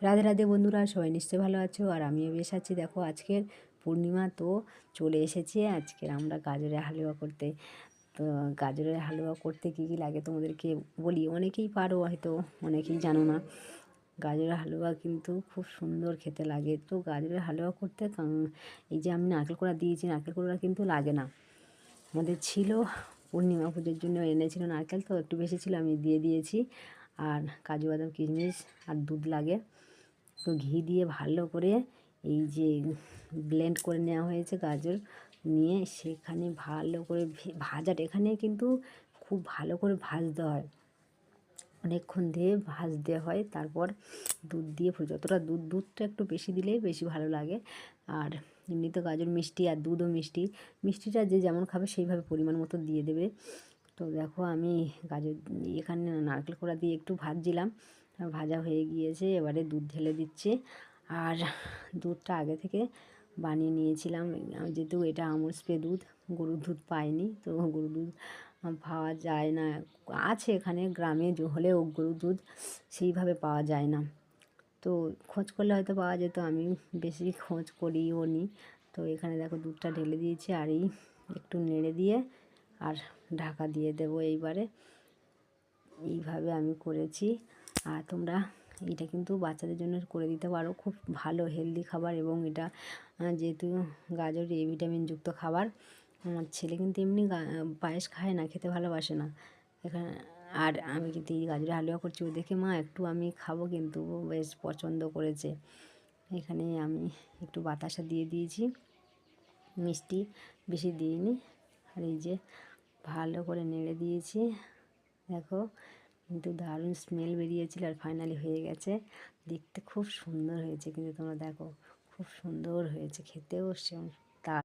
রাধে রাধে বন্ধুরা, সবাই নিশ্চয়ই ভালো আছো আর আমিও বেশ আছি। দেখো আজকের পূর্ণিমা তো চলে এসেছে। আজকের আমরা গাজরের হালুয়া করতে, তো গাজরের হালুয়া করতে কী কী লাগে তোমাদেরকে বলি। অনেকেই পারো, হয়তো অনেকেই জানো না। গাজরের হালুয়া কিন্তু খুব সুন্দর খেতে লাগে। তো গাজরের হালুয়া করতে এই যে আমি নারকেল কোড়া দিয়েছি, নারকেল কোড়া কিন্তু লাগে না। আমাদের ছিল, পূর্ণিমা পুজোর জন্য এনেছিল নারকেল, তো একটু বেশি ছিল, আমি দিয়ে দিয়েছি। আর কাজু বাদাম কিশমিশ আর দুধ লাগে। তো ঘি দিয়ে ভালো করে এই যে ব্লেন্ড করে নেওয়া হয়েছে গাজর নিয়ে, সেখানে ভালো করে ভাজাটা এখানে কিন্তু খুব ভালো করে ভাজতে হয়, অনেকক্ষণ দিয়ে ভাজতে হয়। তারপর দুধ দিয়ে যতটা দুধটা একটু বেশি দিলেই বেশি ভালো লাগে। আর এমনি তো গাজর মিষ্টি আর দুধও মিষ্টি, মিষ্টিটা যে যেমন খাবে সেইভাবে পরিমাণ মতো দিয়ে দেবে। তো দেখো আমি গাজর এখানে নারকেল কোড়া দিয়ে একটু ভাজছিলাম, ভাজা হয়ে গিয়েছে। এবারে দুধ ঢেলে দিচ্ছি। আর দুধটা আগে থেকে বানিয়ে নিয়েছিলাম, যেহেতু এটা আমুল স্প্রে দুধ, গরুর দুধ পাইনি, তো গরুর দুধ পাওয়া যায় না। আছে এখানে গ্রামে হলেও গরুর দুধ সেইভাবে পাওয়া যায় না। তো খোঁজ করলে হয়তো পাওয়া যেত, আমি বেশি খোঁজ করিও নি। তো এখানে দেখো দুধটা ঢেলে দিয়েছি, আর এই একটু নেড়ে দিয়ে আর ঢাকা দিয়ে দেবো। এইভাবে আমি করেছি। আর তোমরা এটা কিন্তু বাচ্চাদের জন্য করে দিতে পারো, খুব ভালো হেলদি খাবার। এবং এটা যেহেতু গাজর এ ভিটামিনযুক্ত খাবার, আমার ছেলে কিন্তু এমনি পায়েস খায় না, খেতে ভালোবাসে না এখানে। আর আমি কিন্তু এই গাজরের হালুয়া করছি, ও দেখে মা একটু আমি খাবো, কিন্তু ও বেশ পছন্দ করেছে। এখানে আমি একটু বাতাসা দিয়ে দিয়েছি, মিষ্টি বেশি দিইনি। আর এই যে ভালো করে নেড়ে দিয়েছি। দেখো কিন্তু দারুণ স্মেল বেরিয়েছিল, আর ফাইনালি হয়ে গেছে। দেখতে খুব সুন্দর হয়েছে, কিন্তু তোমরা দেখো খুব সুন্দর হয়েছে, খেতেও